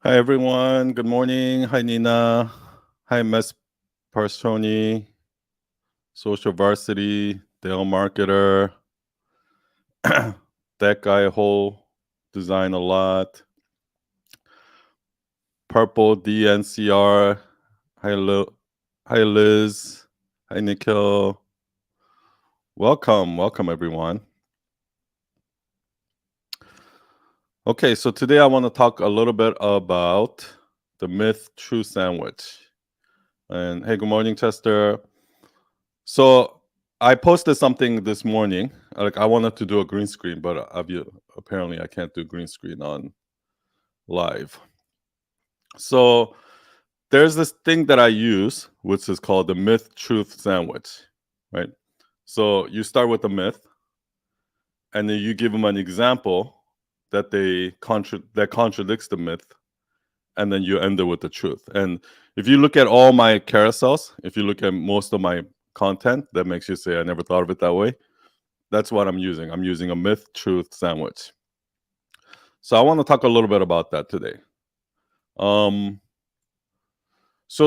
Hi, everyone. Good morning. Hi, Nina. Hi, Miss Parsoni, Social Varsity, Dale Marketer, That Guy Hole, Design a Lot, Purple DNCR. Hi, Liz. Hi, Nikhil. Welcome, everyone. Okay, so today I want to talk a little bit about the myth true sandwich. And hey, good morning, Chester. So I posted something this morning. Like I wanted to do a green screen, but apparently I can't do green screen on live. So there's this thing that I use, which is called the myth truth sandwich, right? So you start with a myth, and then you give them an example that contradicts the myth, and then you end it with the truth. And if you look at all my carousels, if you look at most of my content, that makes you say, I never thought of it that way. That's what I'm using. I'm using a myth truth sandwich. So I want to talk a little bit about that today. So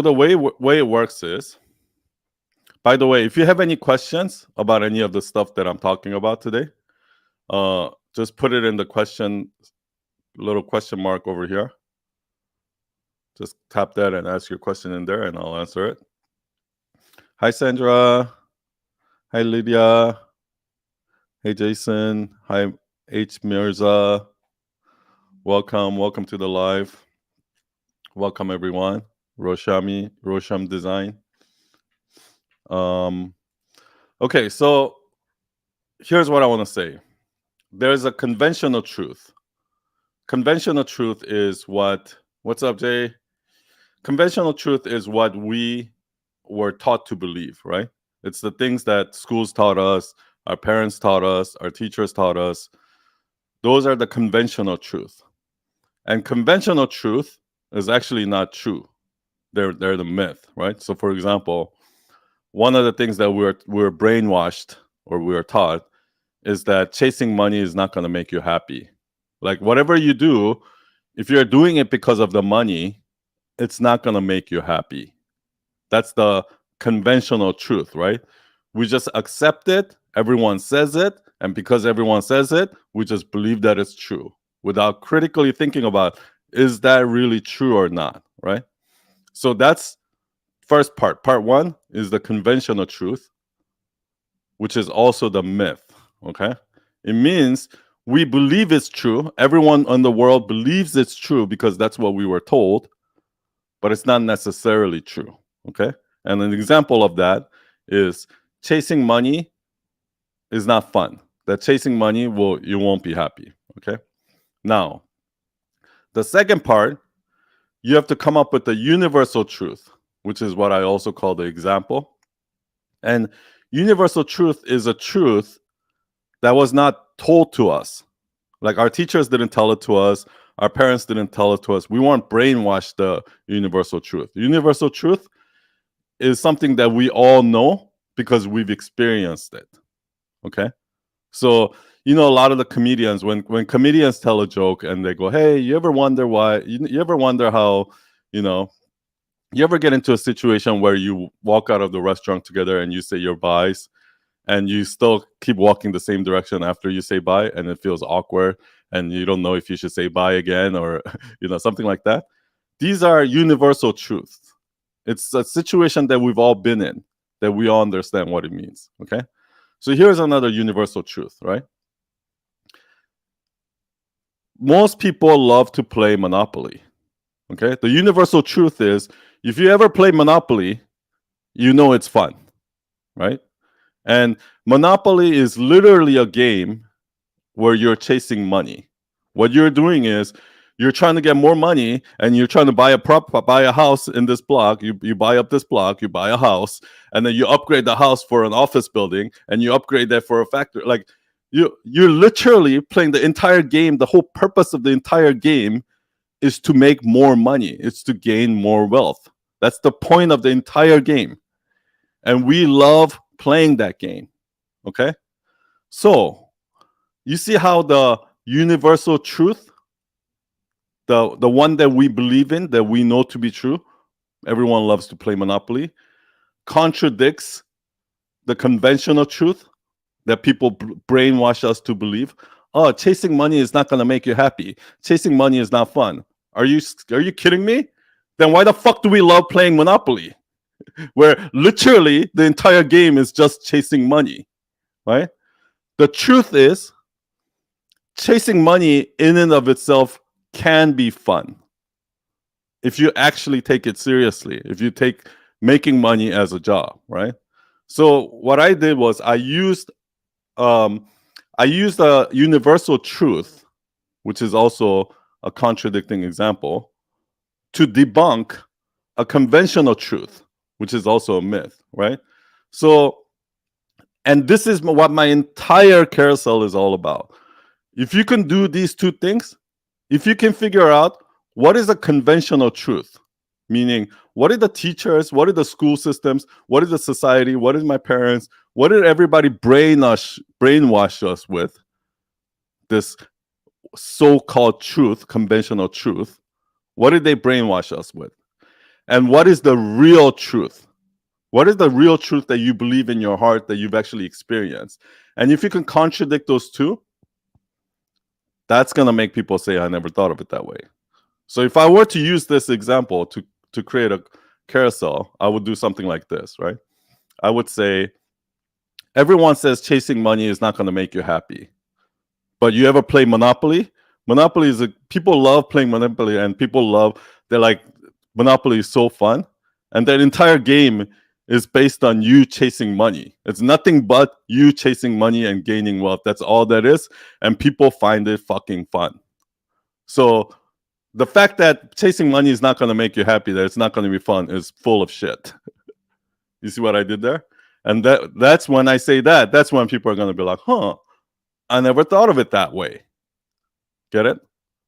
the way it works is, by the way, if you have any questions about any of the stuff that I'm talking about today, just put it in the little question mark over here. Just tap that and ask your question in there, and I'll answer it. Hi, Sandra. Hi, Lydia. Hey, Jason. Hi, H. Mirza. Welcome to the live. Welcome, everyone. Rosham Design. Okay, so here's what I want to say. There's a conventional truth. Conventional truth is what's up, Jay? Conventional truth is what we were taught to believe, right? It's the things that schools taught us, our parents taught us, our teachers taught us. Those are the conventional truth. And conventional truth is actually not true. They're the myth, right? So for example, one of the things that we're brainwashed or we were taught is that chasing money is not going to make you happy. Like whatever you do, if you're doing it because of the money, it's not going to make you happy. That's the conventional truth, right? We just accept it, everyone says it, and because everyone says it, we just believe that it's true without critically thinking about, is that really true or not, right? So that's first part. Part one is the conventional truth, which is also the myth. Okay. It means we believe it's true. Everyone in the world believes it's true because that's what we were told, but it's not necessarily true. Okay. And an example of that is chasing money is not fun. That chasing money you won't be happy. Okay. Now, the second part, you have to come up with the universal truth, which is what I also call the example. And universal truth is a truth that was not told to us. Like our teachers didn't tell it to us, our parents didn't tell it to us. We weren't brainwashed the universal truth. Universal truth is something that we all know because we've experienced it. Okay? So, a lot of the comedians, when comedians tell a joke and they go, "Hey, you ever wonder why? You ever wonder how, you know, you ever get into a situation where you walk out of the restaurant together and you say your byes and you still keep walking the same direction after you say bye and it feels awkward and you don't know if you should say bye again or something like that." These are universal truths. It's a situation that we've all been in, that we all understand what it means. Okay. So here's another universal truth, right? Most people love to play Monopoly. Okay. The universal truth is if you ever play Monopoly, you know it's fun, right? And Monopoly is literally a game where you're chasing money. What you're doing is you're trying to get more money and you're trying to buy a house in this block. You buy up this block, you buy a house, and then you upgrade the house for an office building and you upgrade that for a factory. Like you're literally playing the entire game. The whole purpose of the entire game is to make more money. It's to gain more wealth. That's the point of the entire game. And we love playing that game. Okay? So, you see how the universal truth the one that we believe in, that we know to be true, everyone loves to play Monopoly, contradicts the conventional truth that people brainwash us to believe. Oh, chasing money is not going to make you happy. Chasing money is not fun. Are you kidding me? Then why the fuck do we love playing Monopoly, where literally the entire game is just chasing money, right? The truth is, chasing money in and of itself can be fun if you actually take it seriously, if you take making money as a job, right? So what I did was um, I used a universal truth, which is also a contradicting example, to debunk a conventional truth, which is also a myth, right? So, and this is what my entire carousel is all about. If you can do these two things, if you can figure out what is a conventional truth, meaning what are the teachers, what are the school systems, what is the society, what is my parents, what did everybody brainwash us with, this so-called truth, conventional truth, what did they brainwash us with? And what is the real truth? What is the real truth that you believe in your heart that you've actually experienced? And if you can contradict those two, that's going to make people say, I never thought of it that way. So if I were to use this example to create a carousel, I would do something like this, right? I would say, everyone says chasing money is not going to make you happy. But you ever play Monopoly? Monopoly is people love playing Monopoly, and they're like, Monopoly is so fun. And that entire game is based on you chasing money. It's nothing but you chasing money and gaining wealth. That's all that is. And people find it fucking fun. So the fact that chasing money is not going to make you happy, that it's not going to be fun, is full of shit. You see what I did there? And that's when I say that, that's when people are going to be like, huh, I never thought of it that way. Get it?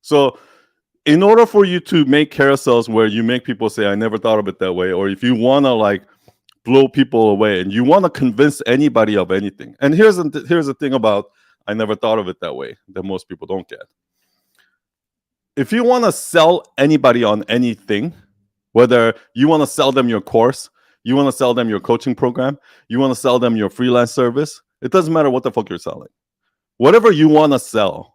So in order for you to make carousels where you make people say, I never thought of it that way, or if you want to like blow people away and you want to convince anybody of anything. And here's the thing about I never thought of it that way that most people don't get. If you want to sell anybody on anything, whether you want to sell them your course, you want to sell them your coaching program, you want to sell them your freelance service, it doesn't matter what the fuck you're selling. Whatever you want to sell,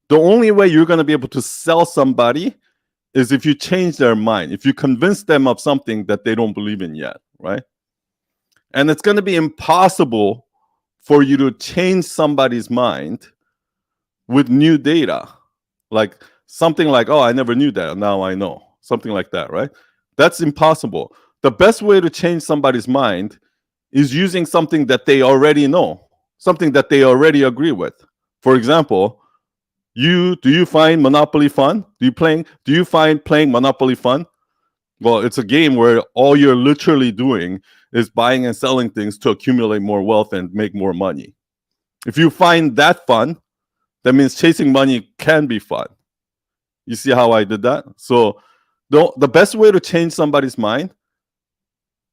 the only way you're going to be able to sell somebody is if you change their mind, if you convince them of something that they don't believe in yet, right? And it's going to be impossible for you to change somebody's mind with new data. Like something like, oh, I never knew that, now I know. Something like that, right? That's impossible. The best way to change somebody's mind is using something that they already know, something that they already agree with. For example, do you find Monopoly fun? Do you find playing Monopoly fun? Well, it's a game where all you're literally doing is buying and selling things to accumulate more wealth and make more money. If you find that fun, that means chasing money can be fun. You see how I did that? So the best way to change somebody's mind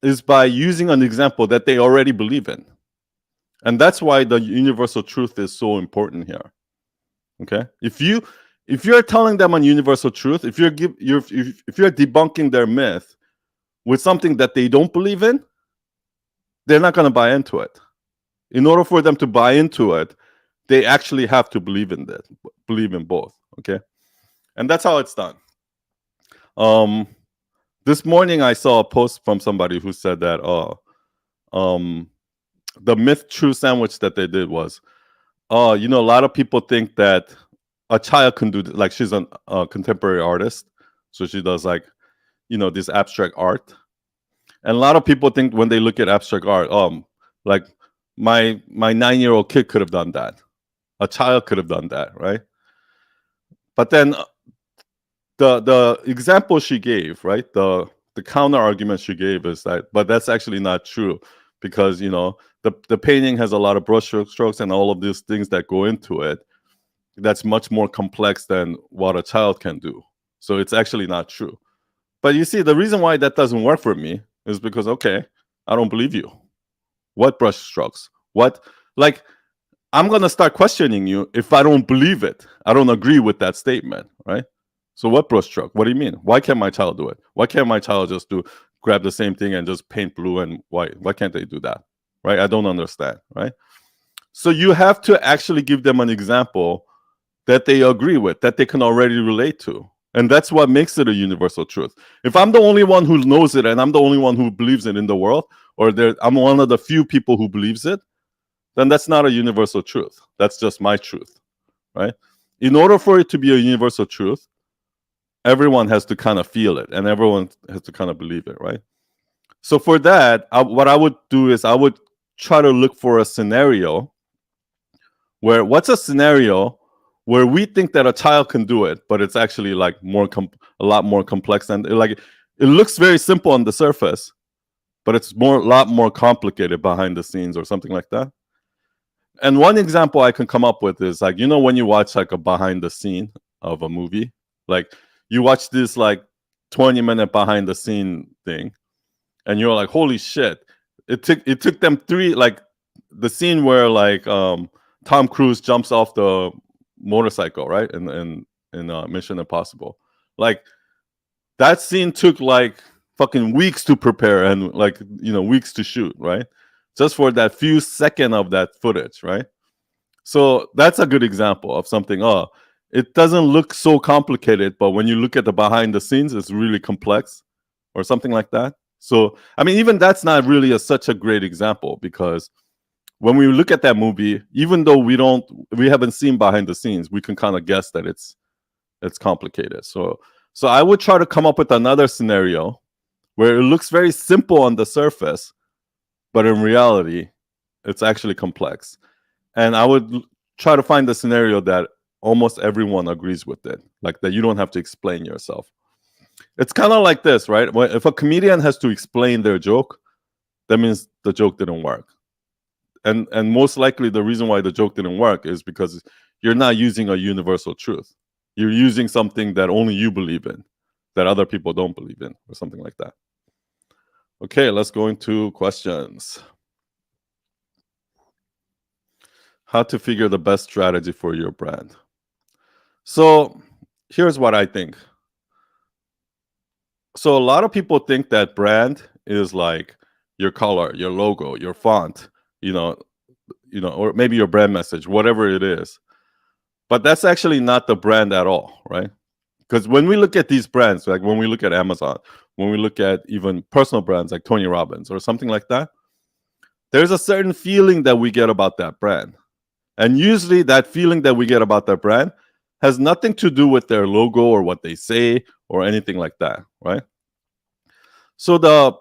is by using an example that they already believe in. And that's why the universal truth is so important here. Okay? If you're telling them a universal truth, if you're debunking their myth with something that they don't believe in, they're not going to buy into it. In order for them to buy into it, they actually have to believe in both. Okay? And that's how it's done. This morning I saw a post from somebody who said that the myth true sandwich that they did was, a lot of people think that a child can do like she's a contemporary artist, so she does like this abstract art, and a lot of people think when they look at abstract art, like my 9-year-old kid could have done that, a child could have done that, right? But then the example she gave, right, the counter argument she gave is that, but that's actually not true, because the painting has a lot of brush strokes and all of these things that go into it. That's much more complex than what a child can do. So it's actually not true. But you see, the reason why that doesn't work for me is because, okay, I don't believe you. What brush strokes? What? Like, I'm going to start questioning you if I don't believe it. I don't agree with that statement, right? So what brushstroke? What do you mean? Why can't my child do it? Why can't my child just grab the same thing and just paint blue and white? Why can't they do that? Right? I don't understand. Right? So you have to actually give them an example that they agree with, that they can already relate to. And that's what makes it a universal truth. If I'm the only one who knows it and I'm the only one who believes it in the world, or I'm one of the few people who believes it, then that's not a universal truth. That's just my truth, right? In order for it to be a universal truth, everyone has to kind of feel it and everyone has to kind of believe it, right? So for that, what I would do is I would try to look for a scenario where what's a scenario where we think that a child can do it, but it's actually like a lot more complex, and like it looks very simple on the surface, but it's a lot more complicated behind the scenes or something like that. And one example I can come up with is like, when you watch like a behind the scene of a movie, like you watch this like 20-minute behind the scene thing, and you're like, holy shit! It took them like the scene where like Tom Cruise jumps off the motorcycle, right? In Mission Impossible, like that scene took like fucking weeks to prepare and like weeks to shoot, right? Just for that few second of that footage, right? So that's a good example of something. Oh, it doesn't look so complicated, but when you look at the behind the scenes, it's really complex, or something like that. So I mean, even that's not really such a great example, because when we look at that movie, even though we haven't seen behind the scenes, we can kind of guess that it's complicated. So I would try to come up with another scenario where it looks very simple on the surface, but in reality, it's actually complex. And I would try to find the scenario that almost everyone agrees with it, like that you don't have to explain yourself. It's kind of like this, right? If a comedian has to explain their joke, that means the joke didn't work. And most likely the reason why the joke didn't work is because you're not using a universal truth. You're using something that only you believe in, that other people don't believe in, or something like that. Okay, let's go into questions. How to figure the best strategy for your brand. So here's what I think. So a lot of people think that brand is like your color, your logo, your font, or maybe your brand message, whatever it is. But that's actually not the brand at all, right? Because when we look at these brands, like when we look at Amazon, when we look at even personal brands like Tony Robbins or something like that, there's a certain feeling that we get about that brand. And usually that feeling that we get about that brand has nothing to do with their logo or what they say or anything like that, right? So the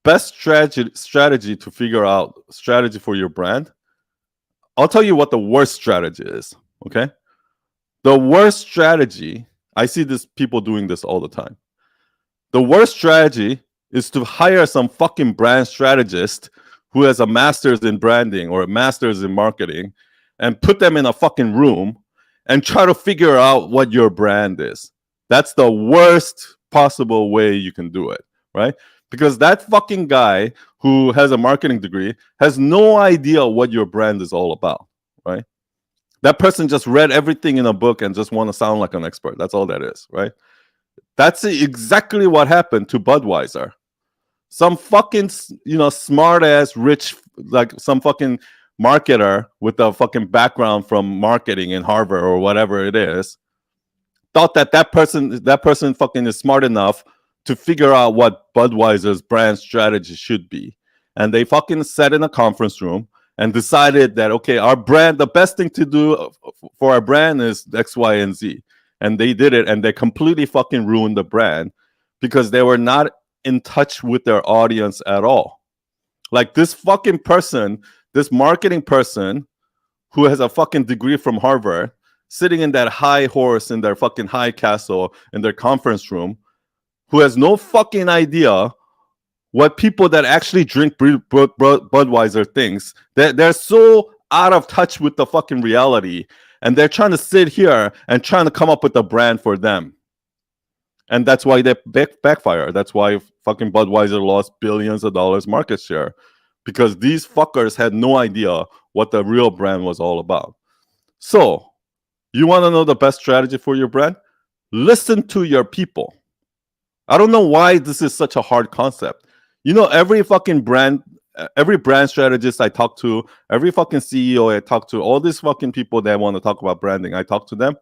best strategy to figure out strategy for your brand, I'll tell you what the worst strategy is, okay? The worst strategy, I see people doing this all the time. The worst strategy is to hire some fucking brand strategist who has a master's in branding or a master's in marketing and put them in a fucking room and try to figure out what your brand is. That's the worst possible way you can do it, right? Because that fucking guy who has a marketing degree has no idea what your brand is all about, right? That person just read everything in a book and just want to sound like an expert. That's all that is, right? That's exactly what happened to Budweiser. Some fucking, smart ass, rich, like some fucking marketer with a fucking background from marketing in Harvard or whatever it is, thought that person fucking is smart enough to figure out what Budweiser's brand strategy should be. And they fucking sat in a conference room and decided that, okay, our brand, the best thing to do for our brand is X, Y, and Z. And they did it, and they completely fucking ruined the brand because they were not in touch with their audience at all. Like this fucking person, this marketing person who has a fucking degree from Harvard, sitting in that high horse in their fucking high castle in their conference room, who has no fucking idea what people that actually drink Budweiser thinks. They're so out of touch with the fucking reality, and they're trying to sit here and trying to come up with a brand for them. And that's why they backfire. That's why fucking Budweiser lost billions of dollars market share, because these fuckers had no idea what the real brand was all about. So, you want to know the best strategy for your brand? listen to your people. I don't know why this is such a hard concept. Every brand strategist I talk to, every fucking CEO I talk to, all these fucking people that want to talk about branding, I talk to them.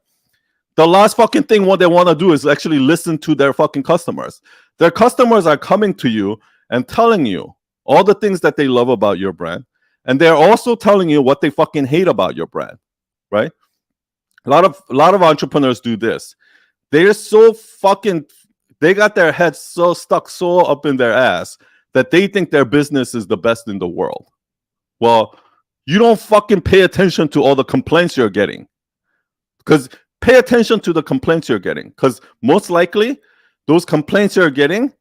The last fucking thing what they want to do is actually listen to their fucking customers. Their customers are coming to you and telling you all the things that they love about your brand. And they're also telling you what they fucking hate about your brand, right? A lot of entrepreneurs do this. They're so fucking they got their heads so stuck so up in their ass that they think their business is the best in the world. Well, you don't fucking pay attention to all the complaints you're getting. Because pay attention to the complaints you're getting. Because most likely, those complaints you're getting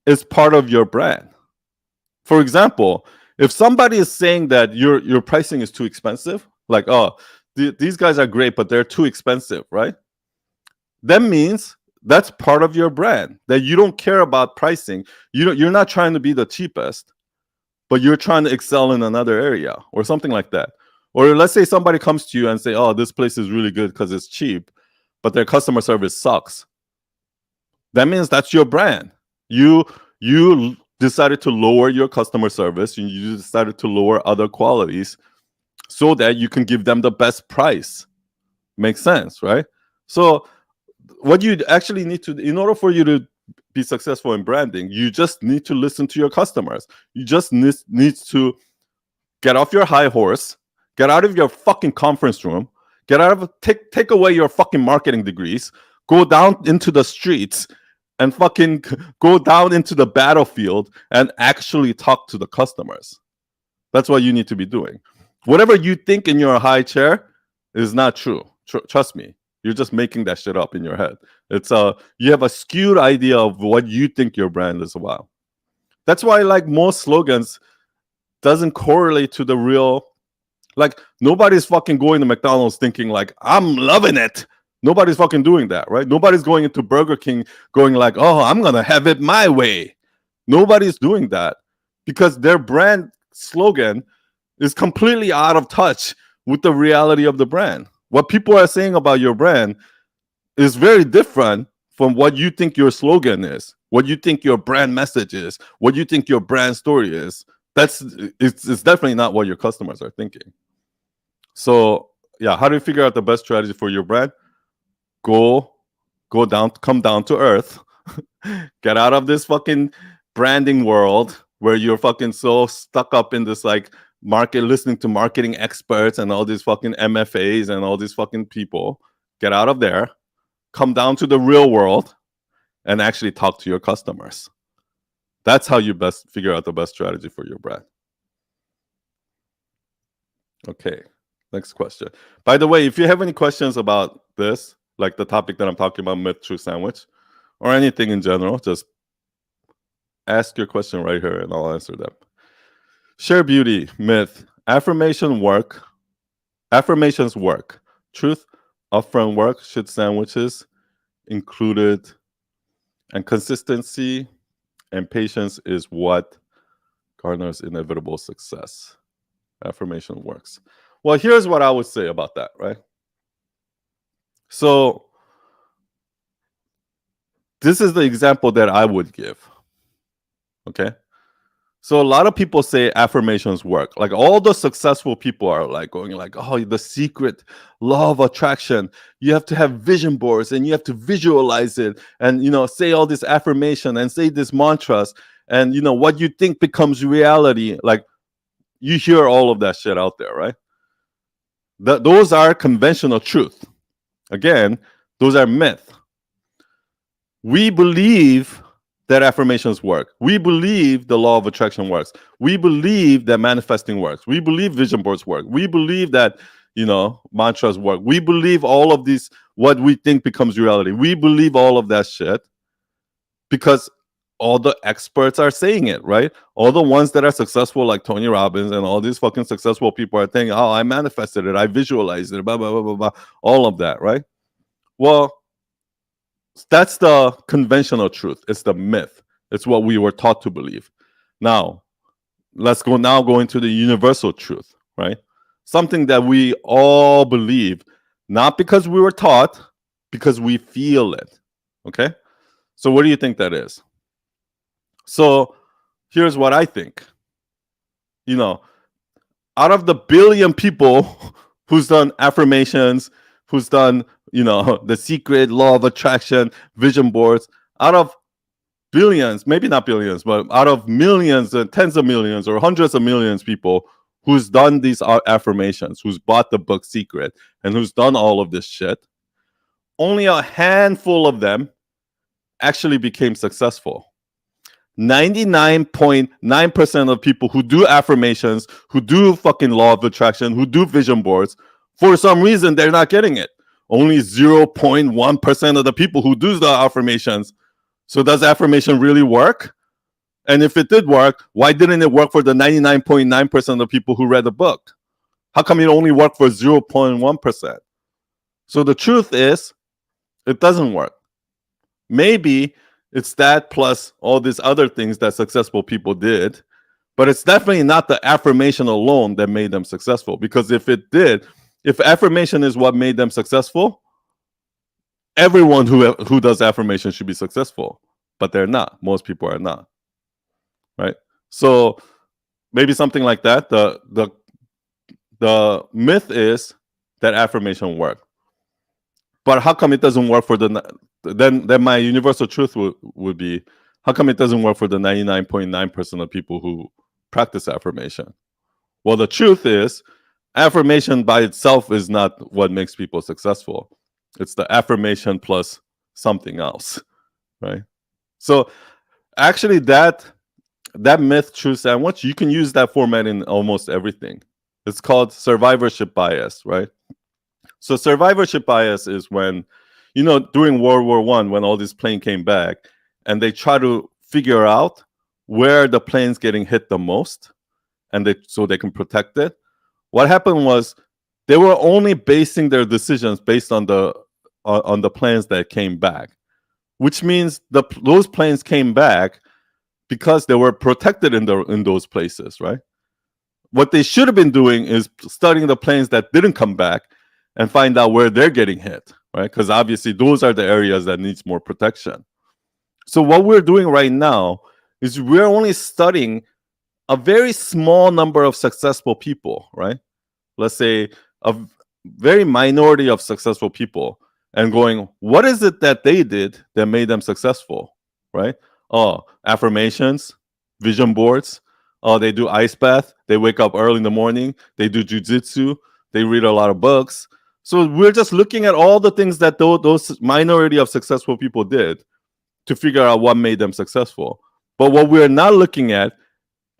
is part of your brand. For example, if somebody is saying that your pricing is too expensive, like, oh, these guys are great, but they're too expensive, right? That means that's part of your brand, that you don't care about pricing. You're not trying to be the cheapest, but you're trying to excel in another area or something like that. Or let's say somebody comes to you and say, oh, this place is really good because it's cheap, but their customer service sucks. That means that's your brand. You decided to lower your customer service, and you decided to lower other qualities so that you can give them the best price. Makes sense, right? So what you actually need to, in order for you to be successful in branding, you just need to listen to your customers. You just need to get off your high horse, get out of your fucking conference room, take away your fucking marketing degrees, go down into the streets and fucking go down into the battlefield and actually talk to the customers. That's what you need to be doing. Whatever you think in your high chair is not true. Trust me. You're just making that shit up in your head. You have a skewed idea of what you think your brand is about. That's why, like, most slogans doesn't correlate to the real. Like, nobody's fucking going to McDonald's thinking like, I'm loving it. Nobody's fucking doing that, right? Nobody's going into Burger King going like, oh, I'm gonna have it my way. Nobody's doing that because their brand slogan is completely out of touch with the reality of the brand. What people are saying about your brand is very different from what you think your slogan is, what you think your brand message is, what you think your brand story is. It's definitely not what your customers are thinking. So yeah, how do you figure out the best strategy for your brand? Come down to earth, get out of this fucking branding world where you're fucking so stuck up in this like listening to marketing experts and all these fucking MFAs and all these fucking people. Get out of there, come down to the real world and actually talk to your customers. That's how you best figure out the best strategy for your brand. Okay, next question. By the way, if you have any questions about this, like the topic that I'm talking about, myth, truth, sandwich, or anything in general, just ask your question right here and I'll answer them. Share beauty, myth, affirmations work. Truth, upfront work, should sandwiches included, and consistency and patience is what garners inevitable success. Affirmation works. Well, here's what I would say about that, right? So this is the example that I would give. Okay. So a lot of people say affirmations work. Like all the successful people are like going like, oh, the secret law of attraction. You have to have vision boards and you have to visualize it and, say all this affirmation and say these mantras and, what you think becomes reality. Like you hear all of that shit out there, right? Those are conventional truth. Again, those are myth. We believe that affirmations work. We believe the law of attraction works. We believe that manifesting works. We believe vision boards work. We believe that, mantras work. We believe all of these, what we think becomes reality. We believe all of that shit because all the experts are saying it, right? All the ones that are successful, like Tony Robbins and all these fucking successful people are saying, oh, I manifested it. I visualized it, blah, blah, blah, blah, blah. All of that, right? Well, that's the conventional truth. It's the myth. It's what we were taught to believe. Now, let's go into the universal truth, right? Something that we all believe, not because we were taught, because we feel it. Okay? So what do you think that is? So here's what I think. You know, out of the billion people who's done affirmations, who's done, the secret, law of attraction, vision boards, out of billions, maybe not billions, but out of millions and tens of millions or hundreds of millions people who's done these affirmations, who's bought the book Secret, and who's done all of this shit, only a handful of them actually became successful. 99.9% of people who do affirmations, who do fucking law of attraction, who do vision boards, for some reason they're not getting it. Only 0.1% of the people who do the affirmations. So does affirmation really work? And if it did work, why didn't it work for the 99.9% of people who read the book? How come it only worked for 0.1%? So the truth is, it doesn't work. Maybe it's that plus all these other things that successful people did, but it's definitely not the affirmation alone that made them successful. Because if affirmation is what made them successful, everyone who does affirmation should be successful, but they're not. Most people are not, right? So maybe something like that. The myth is that affirmation works, but how come it doesn't work for then my universal truth would be, how come it doesn't work for the 99.9% of people who practice affirmation? Well, the truth is, affirmation by itself is not what makes people successful. It's the affirmation plus something else, right? So actually that myth truth sandwich, you can use that format in almost everything. It's called survivorship bias, right? So survivorship bias is when, during World War I, when all these planes came back and they try to figure out where the plane's getting hit the most, and so they can protect it. What happened was they were only basing their decisions based on the planes that came back, which means those planes came back because they were protected in those places, right? What they should have been doing is studying the planes that didn't come back and find out where they're getting hit, right? Because obviously those are the areas that needs more protection. So what we're doing right now is we're only studying a very small number of successful people, right? Let's say a very minority of successful people, and going, what is it that they did that made them successful, right? Oh, affirmations, vision boards. Oh, they do ice bath. They wake up early in the morning. They do jujitsu. They read a lot of books. So we're just looking at all the things that those minority of successful people did to figure out what made them successful. But what we're not looking at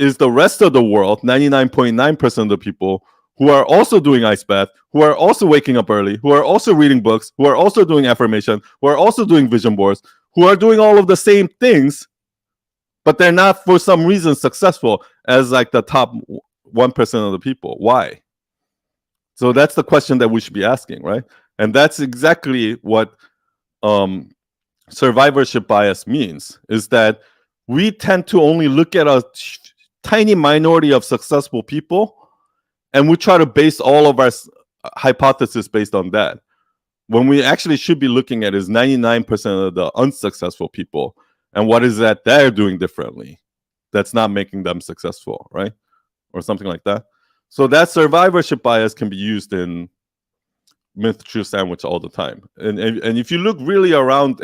is the rest of the world, 99.9% of the people who are also doing ice bath, who are also waking up early, who are also reading books, who are also doing affirmation, who are also doing vision boards, who are doing all of the same things, but they're not for some reason successful as like the top 1% of the people. Why? So that's the question that we should be asking, right? And that's exactly what survivorship bias means, is that we tend to only look at a tiny minority of successful people, and we try to base all of our hypothesis based on that. When we actually should be looking at is 99% of the unsuccessful people, and what is that they're doing differently that's not making them successful, right? Or something like that. So that survivorship bias can be used in myth truth sandwich all the time. And if you look really around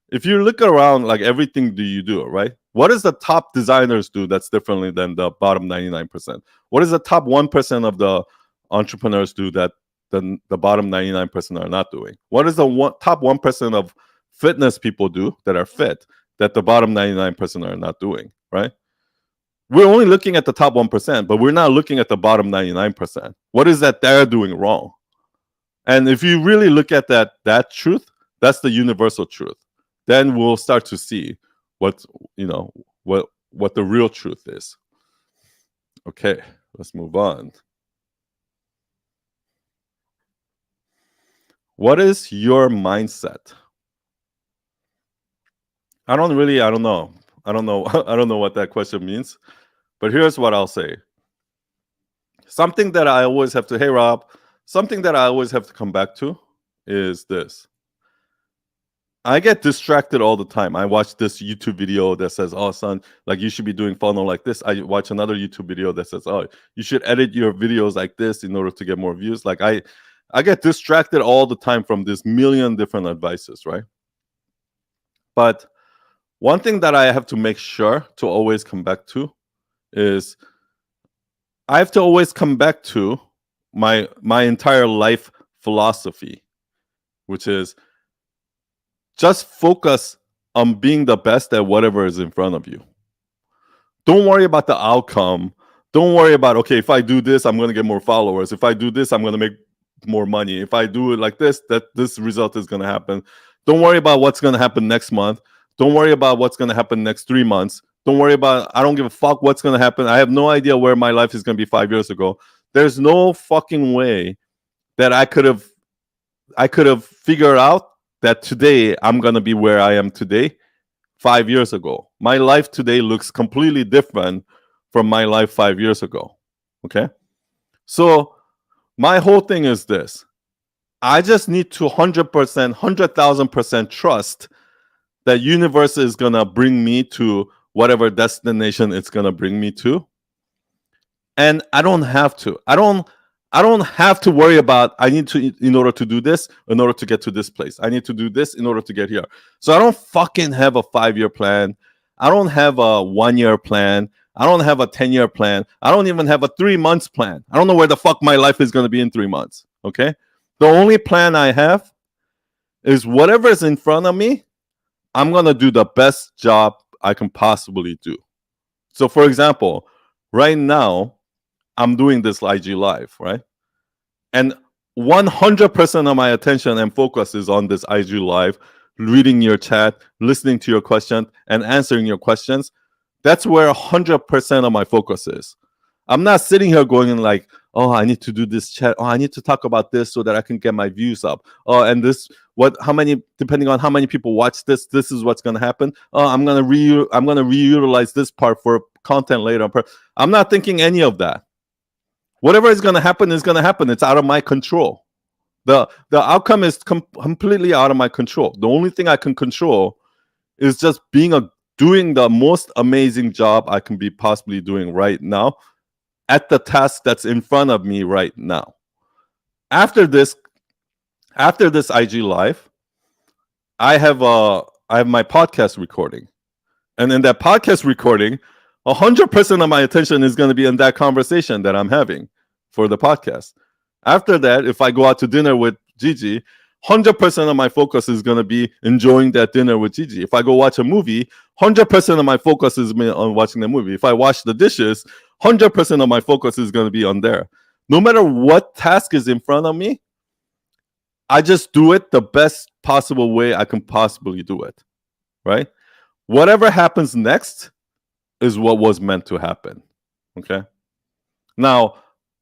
if you look around, like, everything do you do, right? What does the top designers do that's differently than the bottom 99%? What does the top 1% of the entrepreneurs do that the bottom 99% are not doing? What does the top 1% of fitness people do that are fit that the bottom 99% are not doing, right? We're only looking at the top 1%, but we're not looking at the bottom 99%. What is that they're doing wrong? And if you really look at that truth, that's the universal truth. Then we'll start to see what the real truth is. Okay, let's move on. What is your mindset? I don't know. I don't know what that question means. But here's what I'll say. Something that I always have to come back to is this. I get distracted all the time. I watch this YouTube video that says, "Oh, son, like you should be doing funnel like this." I watch another YouTube video that says, "Oh, you should edit your videos like this in order to get more views." Like I get distracted all the time from this million different advices, right? But one thing that I have to make sure to always come back to is I have to always come back to my entire life philosophy, which is just focus on being the best at whatever is in front of you. Don't worry about the outcome. Don't worry about, okay, if I do this, I'm going to get more followers. If I do this, I'm going to make more money. If I do it like this, that this result is going to happen. Don't worry about what's going to happen next month. Don't worry about what's going to happen next 3 months. Don't worry about, I don't give a fuck what's going to happen. I have no idea where my life is going to be 5 years ago. There's no fucking way that I could have figured out that today I'm going to be where I am today 5 years ago. My life today looks completely different from my life 5 years ago. Okay? So my whole thing is this. I just need to 100%, 100,000% trust that universe is going to bring me to whatever destination it's going to bring me to. And I don't have to. I don't have to worry about I need to, in order to do this, in order to get to this place. I need to do this in order to get here. So I don't fucking have a 5-year plan. I don't have a 1-year plan. I don't have a 10-year plan. I don't even have a 3 months plan. I don't know where the fuck my life is going to be in 3 months. Okay? The only plan I have is whatever is in front of me, I'm going to do the best job I can possibly do. So for example, right now, I'm doing this IG live, right? And 100% of my attention and focus is on this IG live, reading your chat, listening to your question, and answering your questions. That's where 100% of my focus is. I'm not sitting here going in like, oh, I need to do this chat. Oh, I need to talk about this so that I can get my views up. Oh, and this, how many, depending on how many people watch this is what's going to happen. Oh, I'm going to reutilize this part for content later. I'm not thinking any of that. Whatever is going to happen is going to happen. It's out of my control. The outcome is completely out of my control. The only thing I can control is just doing the most amazing job I can be possibly doing right now at the task that's in front of me right now. After this IG live, I have my podcast recording. And in that podcast recording, 100% of my attention is going to be in that conversation that I'm having for the podcast. After that, if I go out to dinner with Gigi, 100% of my focus is going to be enjoying that dinner with Gigi. If I go watch a movie, 100% of my focus is on watching the movie. If I wash the dishes, 100% of my focus is going to be on there. No matter what task is in front of me, I just do it the best possible way I can possibly do it, right? Whatever happens next is what was meant to happen, okay? Now,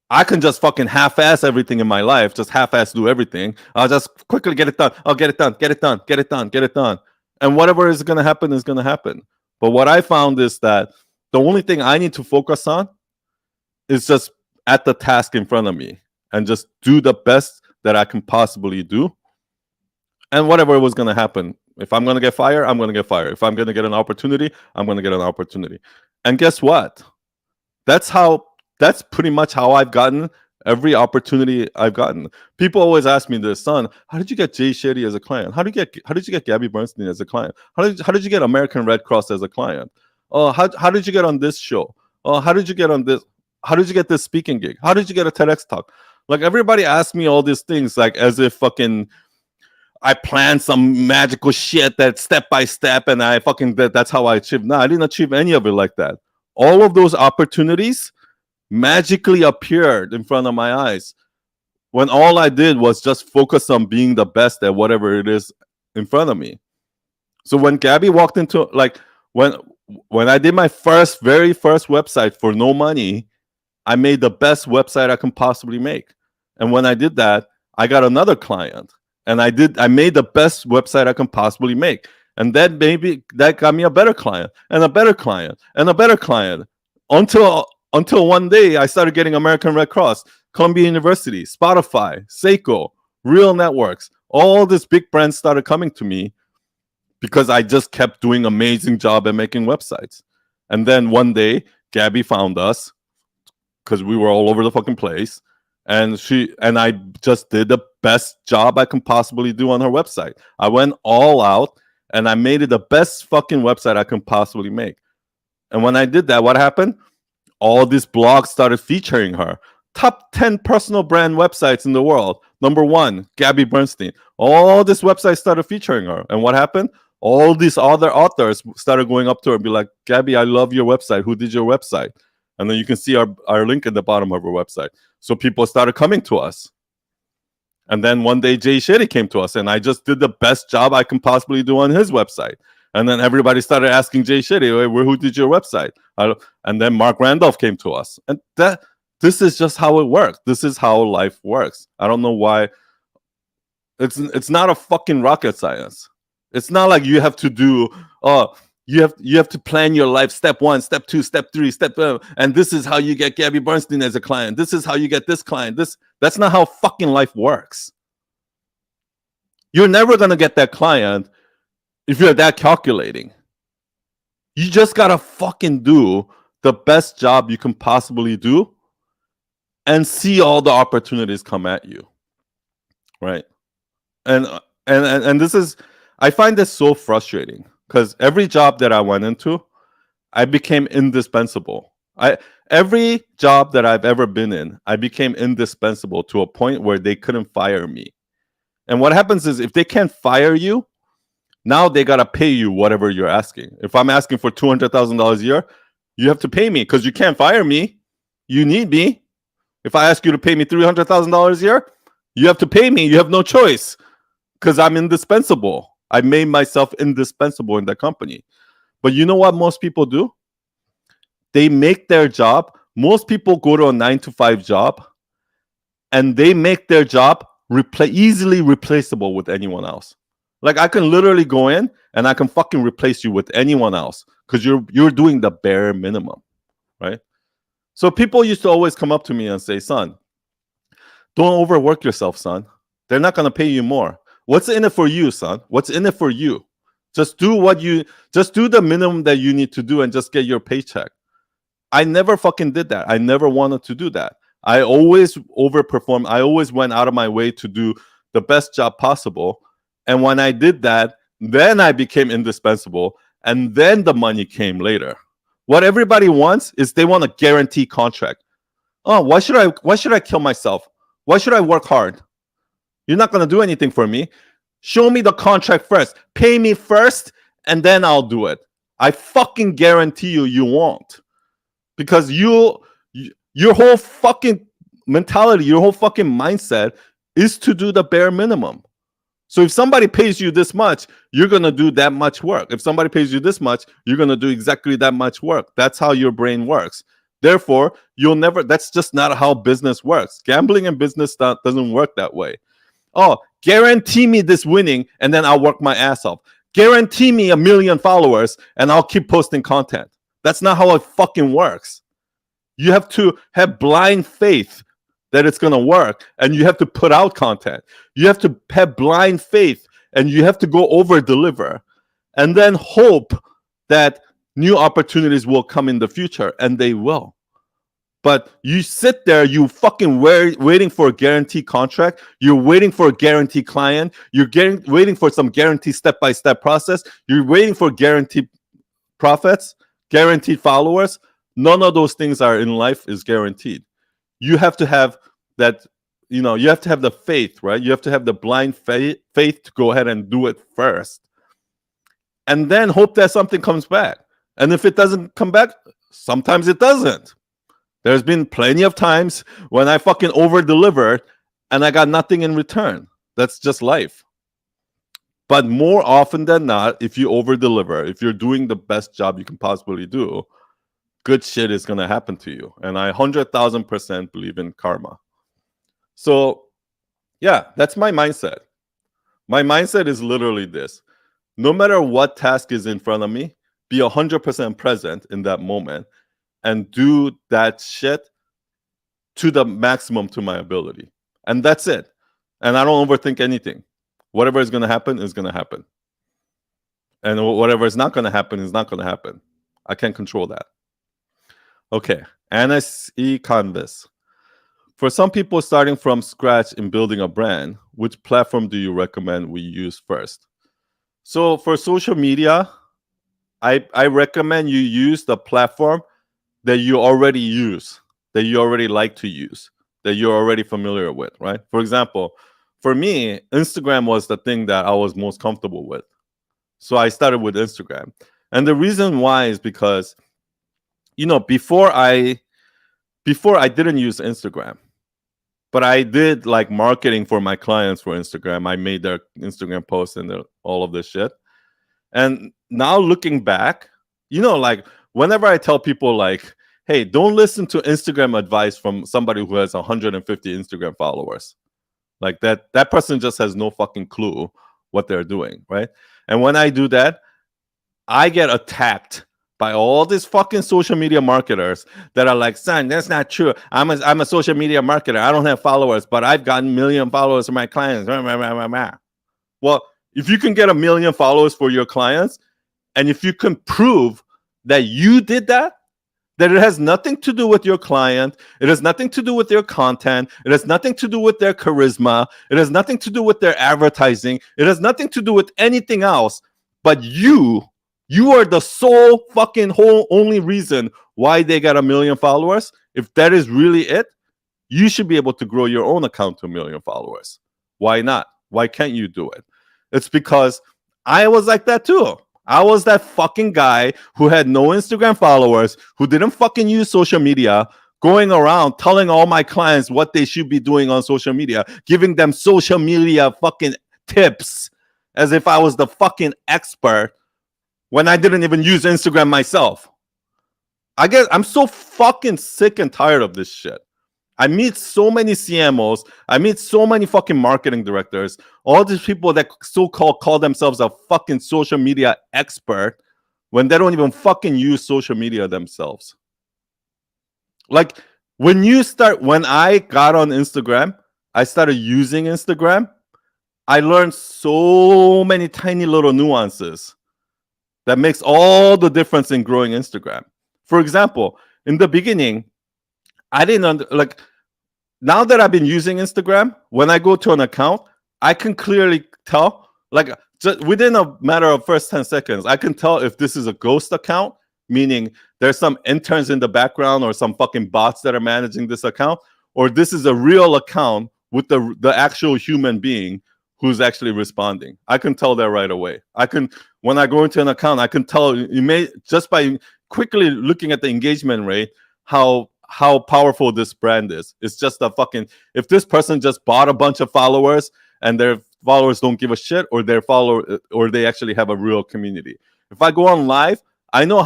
I can just fucking half-ass everything in my life, just half-ass do everything. I'll just quickly get it done. I'll get it done, get it done, get it done, get it done. And whatever is going to happen is going to happen. But what I found is that the only thing I need to focus on is just at the task in front of me and just do the best that I can possibly do. And whatever was going to happen, if I'm going to get fired, I'm going to get fired. If I'm going to get an opportunity, I'm going to get an opportunity. And guess what? That's pretty much how I've gotten every opportunity I've gotten. People always ask me this, son, how did you get Jay Shetty as a client? How did you get Gabby Bernstein as a client? How did you get American Red Cross as a client? Oh, how did you get on this show? Oh, how did you get on this? How did you get this speaking gig? How did you get a TEDx talk? Like everybody asks me all these things, like as if fucking I planned some magical shit that step by step, and that's how I achieved. No, I didn't achieve any of it like that. All of those opportunities magically appeared in front of my eyes when all I did was just focus on being the best at whatever it is in front of me. So when Gabby walked into, like, when I did my very first website for no money, I made the best website I can possibly make. And when I did that, I got another client. And I made the best website I can possibly make. And then maybe that got me a better client and a better client and a better client until one day I started getting American Red Cross, Columbia University, Spotify, Seiko, Real Networks. All these big brands started coming to me. because I just kept doing amazing job at making websites. And then one day, Gabby found us because we were all over the fucking place. And I just did the best job I can possibly do on her website. I went all out and I made it the best fucking website I can possibly make. And when I did that, what happened? All these blogs started featuring her. Top 10 personal brand websites in the world. Number one, Gabby Bernstein. All these websites started featuring her. And what happened? All these other authors started going up to her and be like, Gabby, I love your website. Who did your website? And then you can see our link at the bottom of our website. So people started coming to us. And then one day Jay Shetty came to us and I just did the best job I can possibly do on his website. And then everybody started asking Jay Shetty, who did your website? And then Mark Randolph came to us. And this is just how it works. This is how life works. I don't know why. It's not a fucking rocket science. It's not like you have to do, you have to plan your life step 1, step 2, step 3, and this is how you get Gabby Bernstein as a client. This is how you get this client. That's not how fucking life works. You're never gonna get that client if you're that calculating. You just gotta fucking do the best job you can possibly do and see all the opportunities come at you. Right? And this is, I find this so frustrating because every job that I went into, I became indispensable. Every job that I've ever been in, I became indispensable to a point where they couldn't fire me. And what happens is if they can't fire you, now they gotta pay you whatever you're asking. If I'm asking for $200,000 a year, you have to pay me because you can't fire me. You need me. If I ask you to pay me $300,000 a year, you have to pay me. You have no choice because I'm indispensable. I made myself indispensable in the company. But you know what most people do? They make their job. Most people go to a 9-to-5 job and they make their job easily replaceable with anyone else. Like I can literally go in and I can fucking replace you with anyone else because you're doing the bare minimum, right? So people used to always come up to me and say, son, don't overwork yourself, son. They're not going to pay you more. What's in it for you, son? What's in it for you? Just do the minimum that you need to do and just get your paycheck. I never fucking did that. I never wanted to do that. I always overperformed. I always went out of my way to do the best job possible. And when I did that, then I became indispensable. And then the money came later. What everybody wants is they want a guaranteed contract. Oh, why should I kill myself? Why should I work hard? You're not going to do anything for me. Show me the contract first. Pay me first, and then I'll do it. I fucking guarantee you won't. Because your whole fucking mentality, your whole fucking mindset is to do the bare minimum. So if somebody pays you this much, you're going to do that much work. If somebody pays you this much, you're going to do exactly that much work. That's how your brain works. Therefore, that's just not how business works. Gambling and business doesn't work that way. Oh, guarantee me this winning and then I'll work my ass off. Guarantee me 1 million followers and I'll keep posting content. That's not how it fucking works. You have to have blind faith that it's going to work and you have to put out content. You have to have blind faith and you have to go over deliver and then hope that new opportunities will come in the future, and they will. But you sit there, you fucking waiting for a guaranteed contract. You're waiting for a guaranteed client. You're waiting for some guaranteed step-by-step process. You're waiting for guaranteed profits, guaranteed followers. None of those things are in life is guaranteed. You have to have that, you have to have the faith, right? You have to have the blind faith to go ahead and do it first. And then hope that something comes back. And if it doesn't come back, sometimes it doesn't. There's been plenty of times when I fucking over-delivered and I got nothing in return. That's just life. But more often than not, if you over-deliver, if you're doing the best job you can possibly do, good shit is going to happen to you. And I 100,000% believe in karma. So, yeah, that's my mindset. My mindset is literally this. No matter what task is in front of me, be 100% present in that moment and do that shit to the maximum to my ability. And that's it. And I don't overthink anything. Whatever is going to happen is going to happen. And whatever is not going to happen is not going to happen. I can't control that. Okay. NSE Canvas. For some people starting from scratch in building a brand, which platform do you recommend we use first? So for social media, I recommend you use the platform that you already use, that you already like to use, that you're already familiar with, right? For example, for me, Instagram was the thing that I was most comfortable with. So I started with Instagram. And the reason why is because, before I didn't use Instagram, but I did like marketing for my clients for Instagram. I made their Instagram posts and all of this shit. And now looking back, like whenever I tell people like, hey, don't listen to Instagram advice from somebody who has 150 Instagram followers. Like that person just has no fucking clue what they're doing, right? And when I do that, I get attacked by all these fucking social media marketers that are like, son, that's not true. I'm a social media marketer. I don't have followers, but I've gotten 1 million followers from my clients. Well, if you can get 1 million followers for your clients, and if you can prove that you did that it has nothing to do with your client, it has nothing to do with their content, it has nothing to do with their charisma, it has nothing to do with their advertising, it has nothing to do with anything else, but you are the sole fucking whole only reason why they got 1 million followers. If that is really it, you should be able to grow your own account to 1 million followers. Why not? Why can't you do it? It's because I was like that too. I was that fucking guy who had no Instagram followers, who didn't fucking use social media, going around telling all my clients what they should be doing on social media, giving them social media fucking tips as if I was the fucking expert when I didn't even use Instagram myself. I guess I'm so fucking sick and tired of this shit. I meet so many CMOs. I meet so many fucking marketing directors. All these people that so-called call themselves a fucking social media expert when they don't even fucking use social media themselves. Like when I got on Instagram, I started using Instagram. I learned so many tiny little nuances that makes all the difference in growing Instagram. For example, in the beginning, I didn't now that I've been using Instagram, when I go to an account, I can clearly tell, like just within a matter of first 10 seconds, I can tell if this is a ghost account, meaning there's some interns in the background or some fucking bots that are managing this account, or this is a real account with the actual human being who's actually responding. I can tell that right away. When I go into an account, I can tell you may just by quickly looking at the engagement rate, how powerful this brand is. It's just a fucking, if this person just bought a bunch of followers and their followers don't give a shit, or or they actually have a real community. If I go on live, I know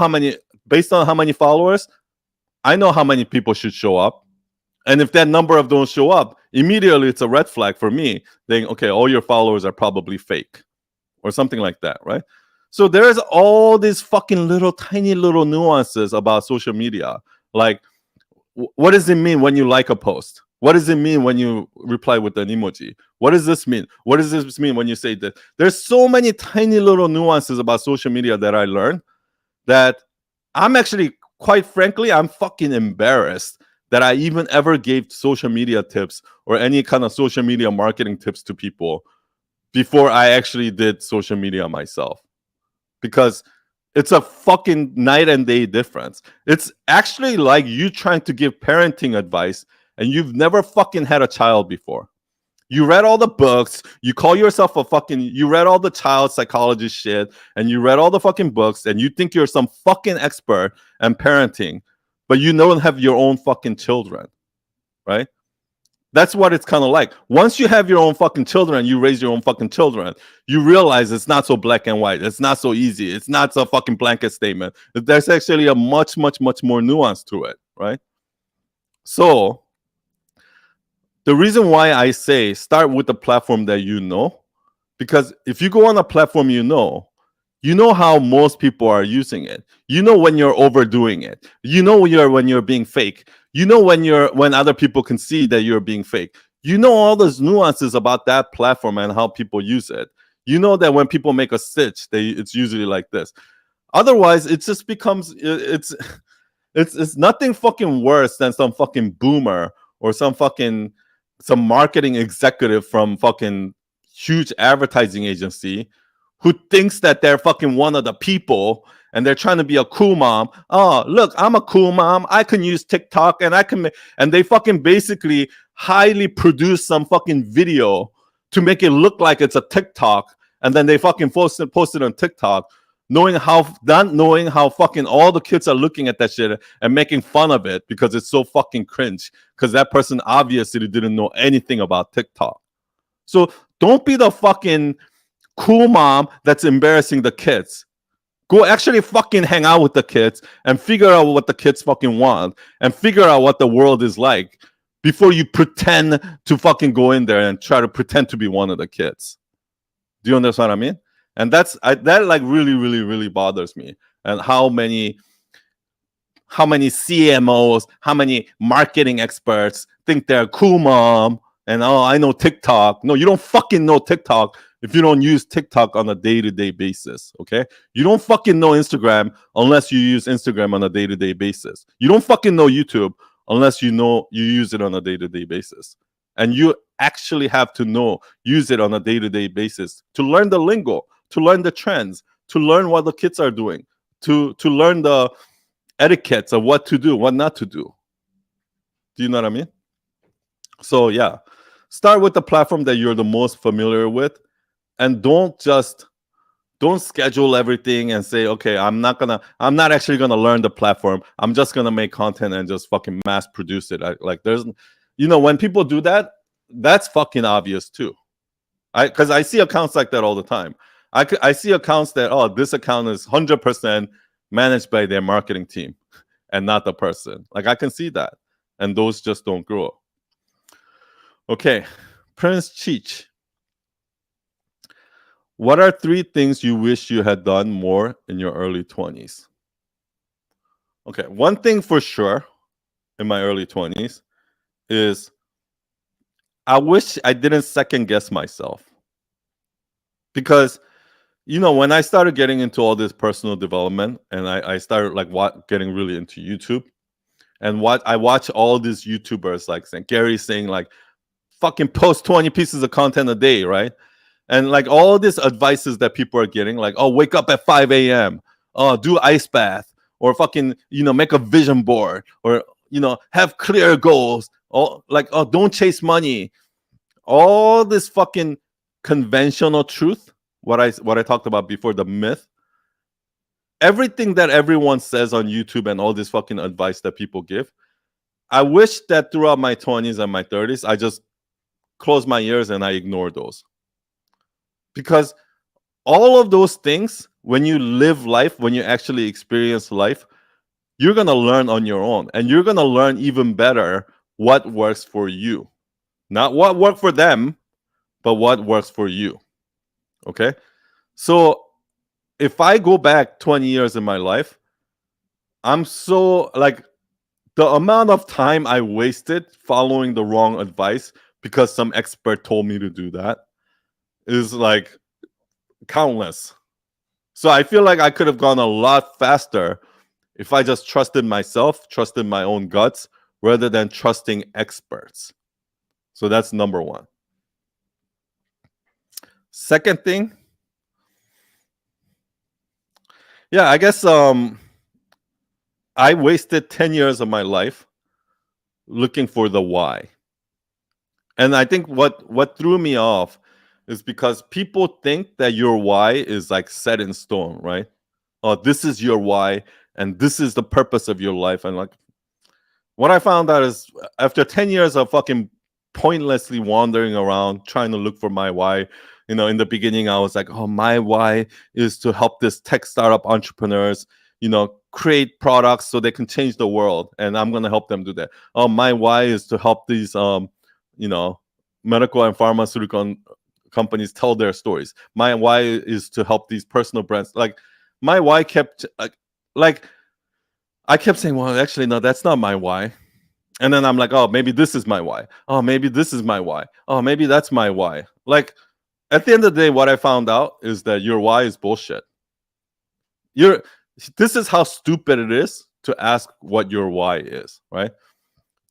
based on how many followers, I know how many people should show up. And if that number of those show up, immediately it's a red flag for me, saying, okay, all your followers are probably fake or something like that, right? So there's all these fucking tiny little nuances about social media. Like, what does it mean when you like a post? What does it mean when you reply with an emoji? What does this mean? What does this mean when you say that? There's so many tiny little nuances about social media that I learned that I'm actually, quite frankly, I'm fucking embarrassed that I even ever gave social media tips or any kind of social media marketing tips to people before I actually did social media myself. Because it's a fucking night and day difference. It's actually like you trying to give parenting advice and you've never fucking had a child before. You read all the books, you call yourself you read all the child psychology shit, and you read all the fucking books, and you think you're some fucking expert in parenting, but you don't have your own fucking children, right? That's what it's kind of like. Once you have your own fucking children, you raise your own fucking children, you realize it's not so black and white. It's not so easy. It's not so fucking blanket statement. There's actually a much, much, much more nuance to it, right? So the reason why I say start with the platform that you know, because if you go on a platform you know how most people are using it. You know when you're overdoing it. You know when you're being fake. You know when other people can see that you're being fake. You know all those nuances about that platform and how people use it. You know that when people make a stitch, it's usually like this. Otherwise, it just becomes it's nothing fucking worse than some fucking boomer or some marketing executive from fucking huge advertising agency who thinks that they're fucking one of the people and they're trying to be a cool mom. Oh, look, I'm a cool mom. I can use TikTok and and they fucking basically highly produce some fucking video to make it look like it's a TikTok, and then they fucking post it on TikTok, not knowing how fucking all the kids are looking at that shit and making fun of it because it's so fucking cringe, because that person obviously didn't know anything about TikTok. So don't be the fucking cool mom that's embarrassing the kids. Go actually fucking hang out with the kids and figure out what the kids fucking want and figure out what the world is like before you pretend to fucking go in there and try to pretend to be one of the kids. Do you understand what I mean? And that like really, really, really bothers me. And how many CMOs, how many marketing experts think they're a cool mom and oh, I know TikTok. No, you don't fucking know TikTok if you don't use TikTok on a day-to-day basis, okay? You don't fucking know Instagram unless you use Instagram on a day-to-day basis. You don't fucking know YouTube unless you use it on a day-to-day basis. And you actually have to use it on a day-to-day basis to learn the lingo, to learn the trends, to learn what the kids are doing, to learn the etiquettes of what to do, what not to do. Do you know what I mean? So yeah, start with the platform that you're the most familiar with, and don't schedule everything and say, okay, I'm not actually gonna learn the platform. I'm just gonna make content and just fucking mass produce it. When people do that, that's fucking obvious too. Because I see accounts like that all the time. I see accounts that, oh, this account is 100% managed by their marketing team and not the person. Like, I can see that. And those just don't grow. Okay, Prince Cheech. What are 3 things you wish you had done more in your early 20s? Okay, one thing for sure in my early 20s is I wish I didn't second guess myself. Because, when I started getting into all this personal development and I started getting really into YouTube, and I watch all these YouTubers like Gary saying like fucking post 20 pieces of content a day, right? And like all these advices that people are getting, like, oh, wake up at 5 a.m. Oh, do ice bath, or fucking, make a vision board, or, have clear goals. Oh, don't chase money. All this fucking conventional truth, what I talked about before, the myth. Everything that everyone says on YouTube and all this fucking advice that people give, I wish that throughout my 20s and my 30s, I just closed my ears and I ignored those. Because all of those things, when you live life, when you actually experience life, you're going to learn on your own. And you're going to learn even better what works for you. Not what worked for them, but what works for you. Okay? So if I go back 20 years in my life, I'm so the amount of time I wasted following the wrong advice because some expert told me to do that is like countless. So I feel like I could have gone a lot faster if I just trusted myself, trusted my own guts, rather than trusting experts. So that's number one. Second thing, yeah, I guess I wasted 10 years of my life looking for the why. And I think what threw me off is because people think that your why is like set in stone, right? Oh, this is your why, and this is the purpose of your life. And like, what I found out is after 10 years of fucking pointlessly wandering around trying to look for my why, in the beginning, I was like, oh, my why is to help this tech startup entrepreneurs, create products so they can change the world. And I'm going to help them do that. Oh, my why is to help these, medical and pharmaceutical companies tell their stories. My why is to help these personal brands. Like, my why kept I kept saying, well, actually, no, that's not my why. And then I'm like, oh, maybe this is my why. Oh, maybe this is my why. Oh, maybe that's my why. Like, At the end of the day, what I found out is that your why is bullshit. You're This is how stupid it is to ask what your why is, right?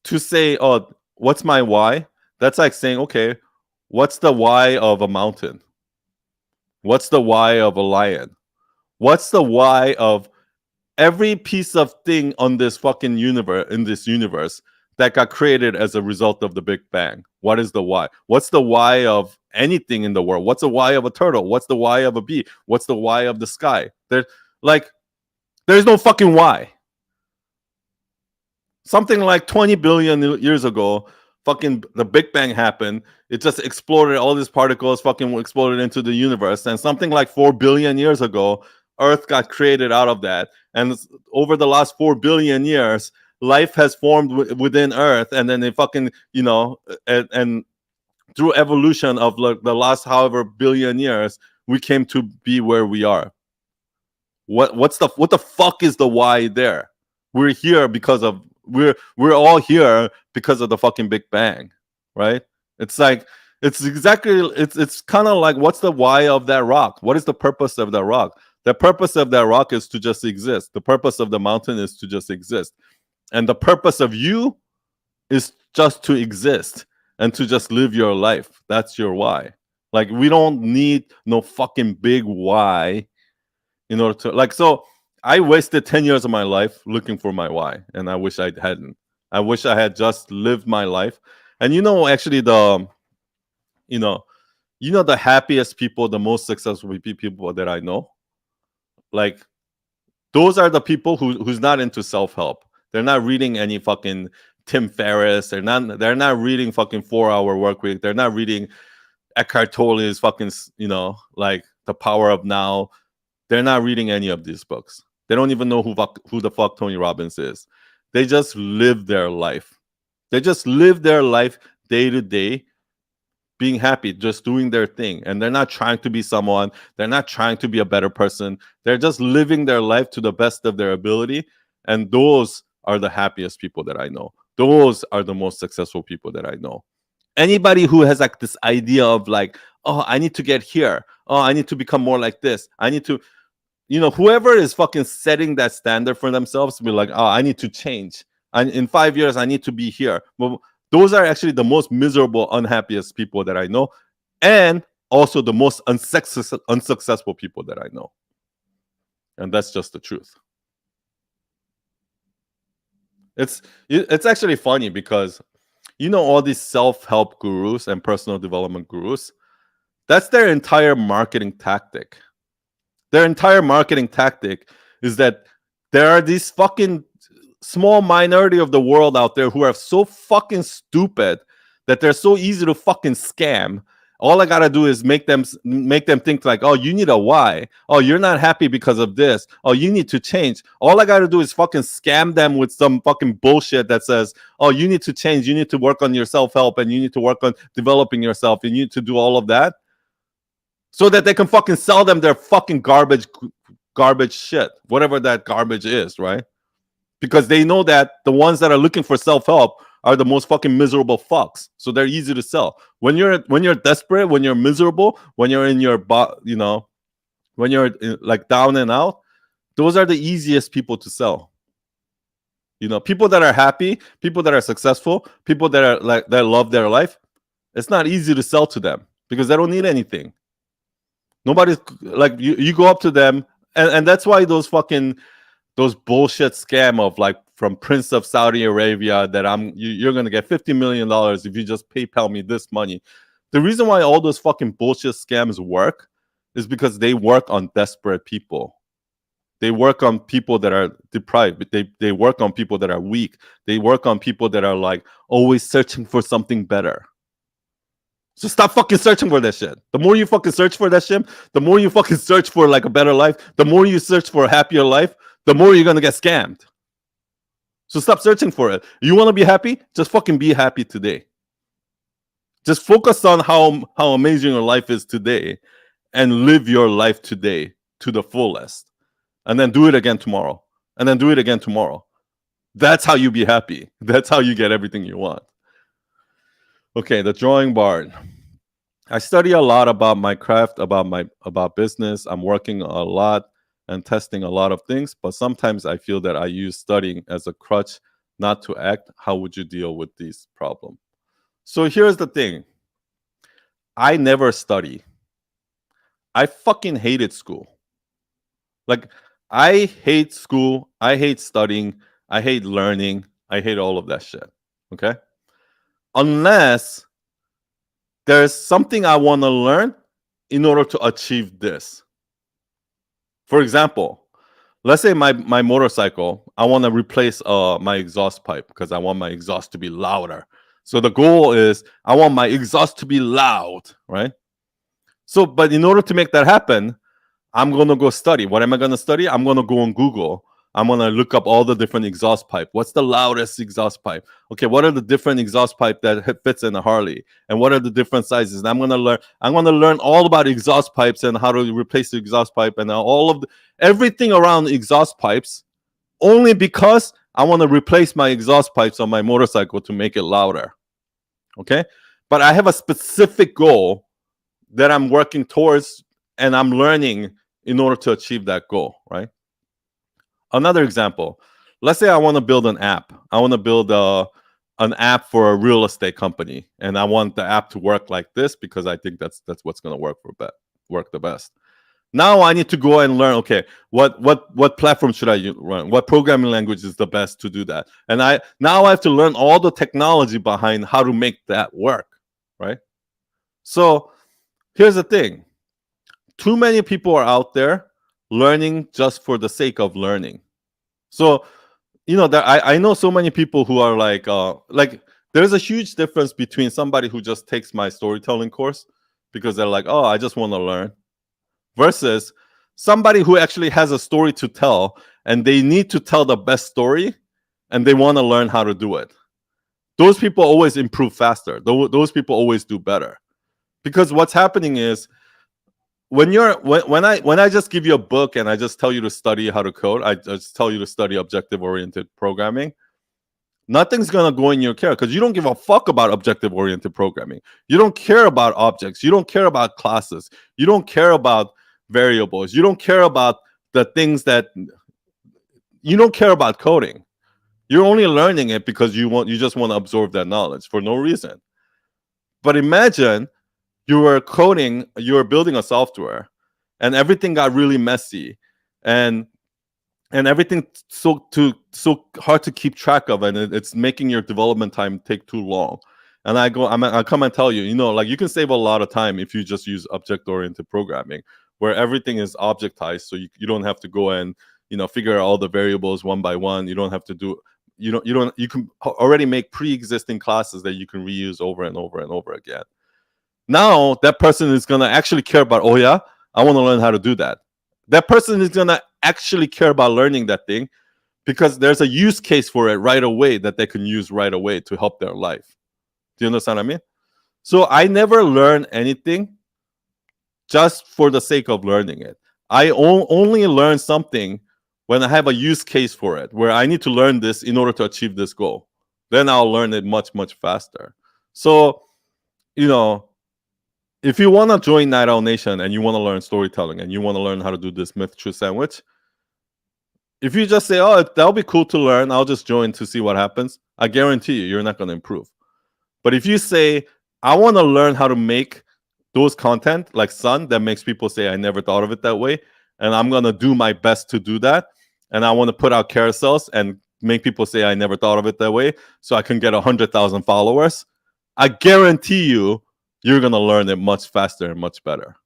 To say, "Oh, what's my why?" That's like saying, "Okay, what's the why of a mountain? What's the why of a lion? What's the why of every piece of thing on this fucking universe in this universe that got created as a result of the Big Bang? What is the why? What's the why of anything in the world? What's the why of a turtle? What's the why of a bee? What's the why of the sky?" Like there's no fucking why. Something like 20 billion years ago, fucking the Big Bang happened. It just exploded. All these particles fucking exploded into the universe. And something like 4 billion years ago, Earth got created out of that. And over the last 4 billion years, life has formed within Earth. And then they fucking, and through evolution of like the last however billion years, we came to be where we are. What the fuck is the why there? We're here because of we're all here because of the fucking Big Bang, right? It's like it's kind of like, what's the why of that rock? What is the purpose of that rock? The purpose of that rock is to just exist. The purpose of the mountain is to just exist. And the purpose of you is just to exist and to just live your life. That's your why. Like, we don't need no fucking big why in order to, like, so I wasted 10 years of my life looking for my why, and I wish I hadn't. I wish I had just lived my life. And actually you know the happiest people, the most successful people that I know, like, those are the people who's not into self-help. They're not reading any fucking Tim Ferriss. They're not reading fucking 4 Hour Work Week. They're not reading Eckhart Tolle's fucking, like The Power of Now. They're not reading any of these books. They don't even know who the fuck Tony Robbins is. They just live their life. They just live their life day to day, being happy, just doing their thing. And they're not trying to be someone. They're not trying to be a better person. They're just living their life to the best of their ability. And those are the happiest people that I know. Those are the most successful people that I know. Anybody who has like this idea of like, oh, I need to get here. Oh, I need to become more like this. I need to, whoever is fucking setting that standard for themselves to be like, oh, I need to change. And in 5 years, I need to be here. Well, those are actually the most miserable, unhappiest people that I know, and also the most unsuccessful people that I know. And that's just the truth. It's actually funny because all these self-help gurus and personal development gurus, that's their entire marketing tactic. Their entire marketing tactic is that there are these fucking small minority of the world out there who are so fucking stupid that they're so easy to fucking scam. All I gotta do is make them think like, oh, you need a why. Oh, you're not happy because of this. Oh, you need to change. All I gotta do is fucking scam them with some fucking bullshit that says, oh, you need to change. You need to work on your self-help, and you need to work on developing yourself. And you need to do all of that so that they can fucking sell them their fucking garbage shit, whatever that garbage is, right? Because they know that the ones that are looking for self-help are the most fucking miserable fucks. So they're easy to sell. When you're desperate, when you're miserable, when you're in your when you're like down and out, those are the easiest people to sell. People that are happy, people that are successful, people that are like that love their life, it's not easy to sell to them because they don't need anything. Nobody's like, you go up to them, and that's why those bullshit scam of like from Prince of Saudi Arabia that you're gonna get $50 million if you just PayPal me this money. The reason why all those fucking bullshit scams work is because they work on desperate people. They work on people that are deprived. They work on people that are weak. They work on people that are like always searching for something better. So stop fucking searching for that shit. The more you fucking search for that shit, the more you fucking search for like a better life, the more you search for a happier life, the more you're gonna get scammed. So stop searching for it. You want to be happy? Just fucking be happy today. Just focus on how amazing your life is today and live your life today to the fullest. And then do it again tomorrow. And then do it again tomorrow. That's how you be happy. That's how you get everything you want. Okay, the drawing board. I study a lot about my craft, about business. I'm working a lot and testing a lot of things, but sometimes I feel that I use studying as a crutch not to act. How would you deal with these problems? So here's the thing. I never study. I fucking hated school. Like I hate school, I hate studying, I hate learning, I hate all of that shit. Okay? Unless there's something I want to learn in order to achieve this. For example, let's say my motorcycle, I want to replace my exhaust pipe because I want my exhaust to be louder. So the goal is I want my exhaust to be loud, right? So, but in order to make that happen, I'm gonna go study. What am I gonna study? I'm gonna go on Google. I'm gonna look up all the different exhaust pipe. What's the loudest exhaust pipe? Okay, what are the different exhaust pipe that fits in a Harley? And what are the different sizes? And I'm gonna learn. I'm gonna learn all about exhaust pipes and how to replace the exhaust pipe and all of everything around exhaust pipes. Only because I want to replace my exhaust pipes on my motorcycle to make it louder. Okay, but I have a specific goal that I'm working towards and I'm learning in order to achieve that goal, right? Another example, let's say I want to build an app. I want to build an app for a real estate company, and I want the app to work like this because I think that's what's going to work the best. Now I need to go and learn. Okay, what platform should I run? What programming language is the best to do that? And I have to learn all the technology behind how to make that work, right? So here's the thing: too many people are out there learning just for the sake of learning. So that I know so many people who are like there's a huge difference between somebody who just takes my storytelling course because they're like, oh, I just want to learn, versus somebody who actually has a story to tell and they need to tell the best story and they want to learn how to do it. Those people always improve faster. Those people always do better. Because what's happening is when I just give you a book and I just tell you to study how to code, I just tell you to study objective oriented programming, nothing's gonna go in your care because you don't give a fuck about objective oriented programming. You don't care about objects. You don't care about classes. You don't care about variables. You don't care about the things that you don't care about coding. You're only learning it because you just want to absorb that knowledge for no reason. But imagine you were building a software and everything got really messy and everything so hard to keep track of, and it's making your development time take too long. And I come and tell you, like you can save a lot of time if you just use object oriented programming, where everything is objectized, so you don't have to go and figure out all the variables one by one. You don't have to do you can already make pre-existing classes that you can reuse over and over and over again. Now that person is going to actually care about, oh yeah, I want to learn how to do that. That person is going to actually care about learning that thing because there's a use case for it right away that they can use right away to help their life. Do you understand what I mean? So I never learn anything just for the sake of learning it. I only learn something when I have a use case for it, where I need to learn this in order to achieve this goal. Then I'll learn it much, much faster. So, if you want to join Night Owl Nation and you want to learn storytelling and you want to learn how to do this myth truth sandwich, if you just say, oh, that'll be cool to learn, I'll just join to see what happens, I guarantee you're not going to improve. But if you say, I want to learn how to make those content like Sun that makes people say, I never thought of it that way, and I'm going to do my best to do that, and I want to put out carousels and make people say, I never thought of it that way, so I can get 100,000 followers, I guarantee you're going to learn it much faster and much better.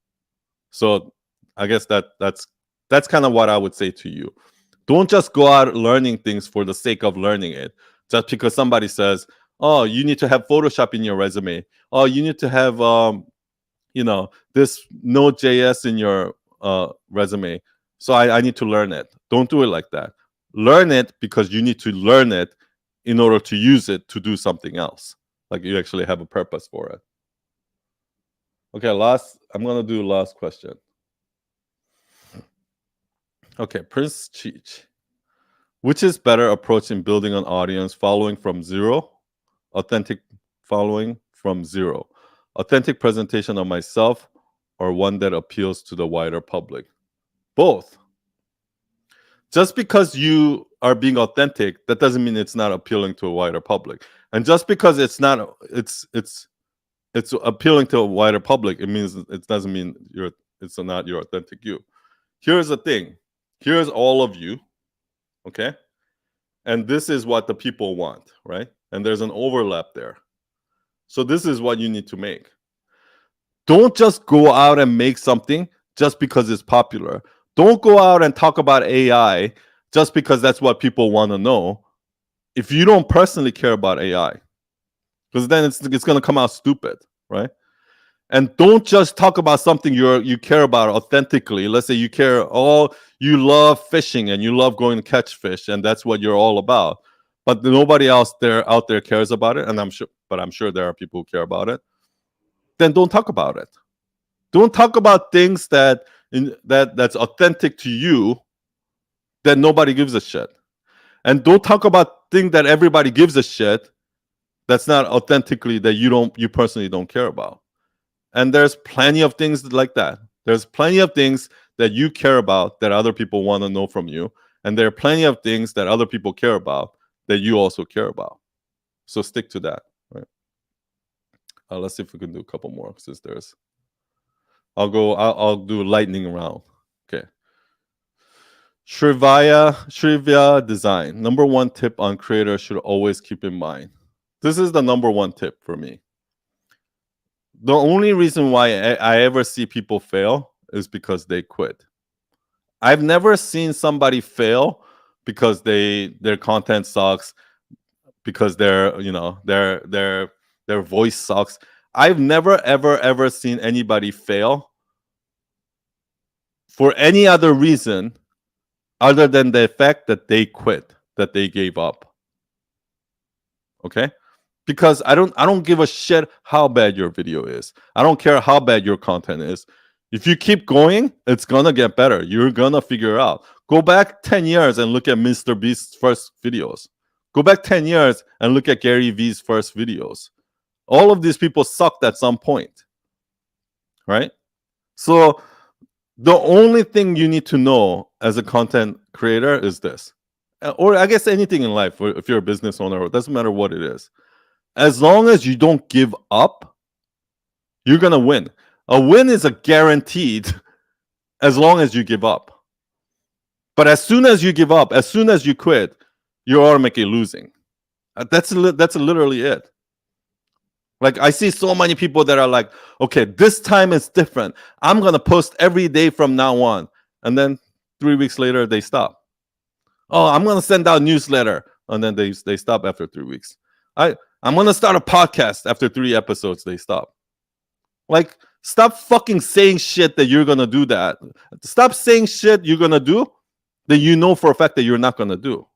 So I guess that's kind of what I would say to you. Don't just go out learning things for the sake of learning it. Just because somebody says, oh, you need to have Photoshop in your resume. Oh, you need to have, this Node.js in your resume. So I need to learn it. Don't do it like that. Learn it because you need to learn it in order to use it to do something else. Like you actually have a purpose for it. Okay, I'm going to do last question. Okay, Prince Cheech. Which is better approach in building an audience, following from zero, authentic following from zero? Authentic presentation of myself or one that appeals to the wider public? Both. Just because you are being authentic, that doesn't mean it's not appealing to a wider public. And just because it's appealing to a wider public, it doesn't mean it's not your authentic you. Here's the thing. Here's all of you, okay? And this is what the people want, right? And there's an overlap there. So this is what you need to make. Don't just go out and make something just because it's popular. Don't go out and talk about AI just because that's what people want to know. If you don't personally care about AI, because then it's going to come out stupid, right? And don't just talk about something you care about authentically. Let's say you love fishing and you love going to catch fish, and that's what you're all about. But nobody else out there cares about it, and I'm sure there are people who care about it. Then don't talk about it. Don't talk about things that's authentic to you that nobody gives a shit. And don't talk about things that everybody gives a shit that's not authentically that you personally don't care about. And there's plenty of things like that. There's plenty of things that you care about that other people want to know from you. And there are plenty of things that other people care about that you also care about. So stick to that. Right? Let's see if we can do a couple more since there's. I'll do lightning round. Okay. Shrivya design. Number one tip on creators should always keep in mind. This is the number one tip for me. The only reason why I ever see people fail is because they quit. I've never seen somebody fail because their content sucks, because their voice sucks. I've never ever seen anybody fail for any other reason other than the fact that they quit, that they gave up. Okay? Because I don't give a shit how bad your video is. I don't care how bad your content is. If you keep going, it's gonna get better. You're gonna figure it out. Go back 10 years and look at Mr. Beast's first videos. Go back 10 years and look at Gary V's first videos. All of these people sucked at some point. Right? So the only thing you need to know as a content creator is this. Or I guess anything in life, if you're a business owner, it doesn't matter what it is. As long as you don't give up, you're going to win. A win is a guaranteed as long as you give up. But as soon as you give up, as soon as you quit, you're automatically losing. That's literally it. Like, I see so many people that are like, okay, this time is different. I'm going to post every day from now on. And then 3 weeks later, they stop. Oh, I'm going to send out a newsletter. And then they stop after 3 weeks. I'm going to start a podcast after 3 episodes. They stop. Like, stop fucking saying shit that you're going to do that. Stop saying shit you're going to do that you know for a fact that you're not going to do.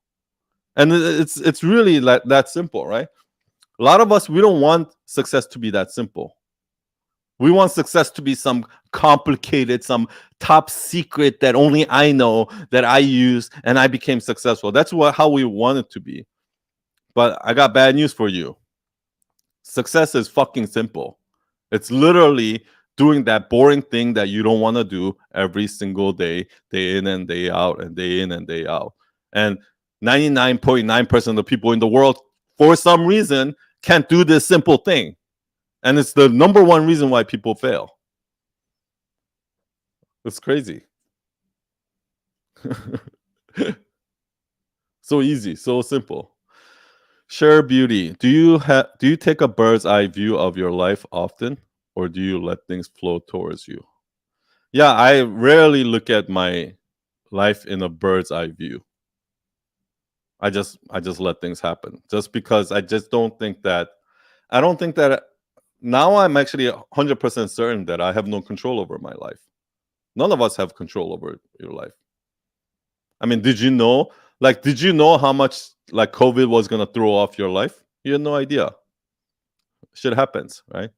And it's really like that simple, right? A lot of us, we don't want success to be that simple. We want success to be some complicated, some top secret that only I know, that I use, and I became successful. That's how we want it to be. But I got bad news for you. Success is fucking simple. It's literally doing that boring thing that you don't want to do every single day in and day out, and day in and day out. And 99.9% of the people in the world, for some reason, can't do this simple thing. And it's the number one reason why people fail. It's crazy. So easy, so simple. Share beauty. Do you take a bird's eye view of your life often, or do you let things flow towards you? Yeah, I rarely look at my life in a bird's eye view. I just let things happen. Just because I don't think that now I'm actually 100% certain that I have no control over my life. None of us have control over your life. I mean, did you know how much like COVID was going to throw off your life? You had no idea. Shit happens, right?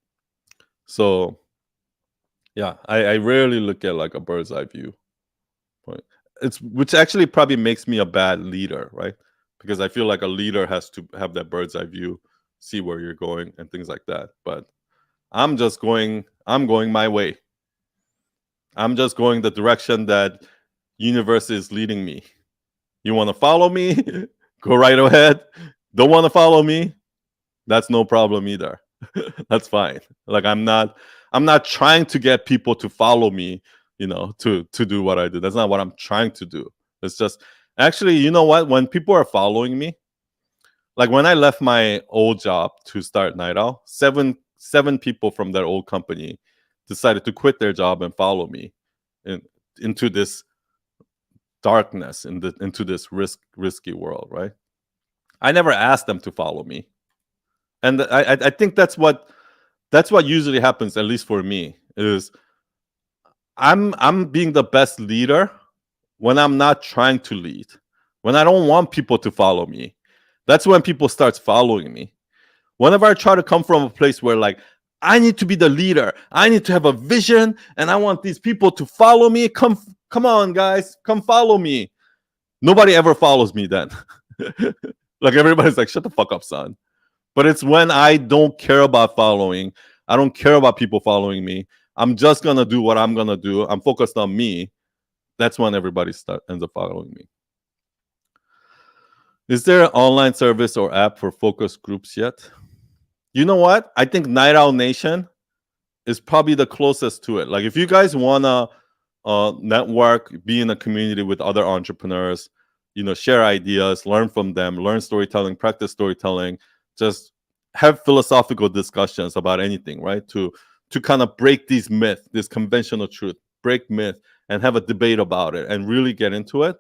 So yeah, I rarely look at like a bird's eye view. Which actually probably makes me a bad leader, right? Because I feel like a leader has to have that bird's eye view, see where you're going and things like that. But I'm going my way. I'm just going the direction that universe is leading me. You want to follow me? Go right ahead. Don't want to follow me? That's no problem either. That's fine. Like I'm not trying to get people to follow me, to do what I do. That's not what I'm trying to do. It's just actually, you know what? When people are following me, like when I left my old job to start Night Owl, seven people from that old company decided to quit their job and follow me in, into this darkness, into this risky world, right? I never asked them to follow me, and I think that's what usually happens, at least for me. Is I'm being the best leader when I'm not trying to lead, when I don't want people to follow me. That's when people start following me. Whenever I try to come from a place where, like, I need to be the leader, I need to have a vision, and I want these people to follow me. Come on, guys, come follow me. Nobody ever follows me then. Like everybody's like, shut the fuck up, son. But it's when I don't care about following, I don't care about people following me. I'm just gonna do what I'm gonna do. I'm focused on me. That's when everybody ends up following me. Is there an online service or app for focus groups yet? You know what? I think Night Owl Nation is probably the closest to it. Like if you guys wanna network, be in a community with other entrepreneurs, share ideas, learn from them, learn storytelling, practice storytelling, just have philosophical discussions about anything, right? To kind of break these myths, this conventional truth, break myth, and have a debate about it, and really get into it.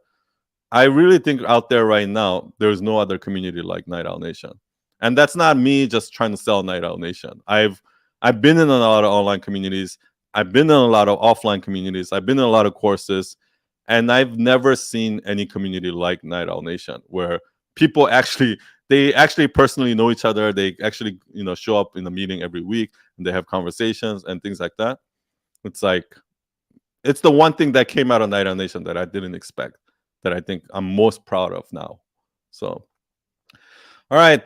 I really think out there right now, there's no other community like Night Owl Nation. And that's not me just trying to sell Night Owl Nation. I've been in a lot of online communities. I've been in a lot of offline communities. I've been in a lot of courses, and I've never seen any community like Night Owl Nation where people actually personally know each other. They actually, show up in a meeting every week and they have conversations and things like that. It's like it's the one thing that came out of Night Owl Nation that I didn't expect, that I think I'm most proud of now. So, all right,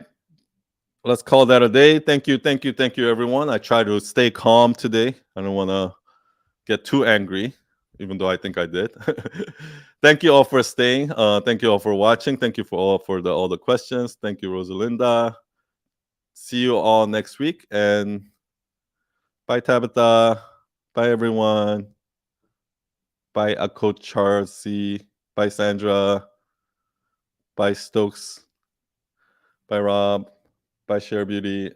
let's call that a day. Thank you, thank you, thank you, everyone. I try to stay calm today. I don't want to get too angry, even though I think I did. Thank you all for staying. Thank you all for watching. Thank you for all the questions. Thank you, Rosalinda. See you all next week. And bye, Tabitha. Bye, everyone. Bye, Coach Charcy. Bye, Sandra. Bye, Stokes. Bye, Rob. Bye, Share Beauty.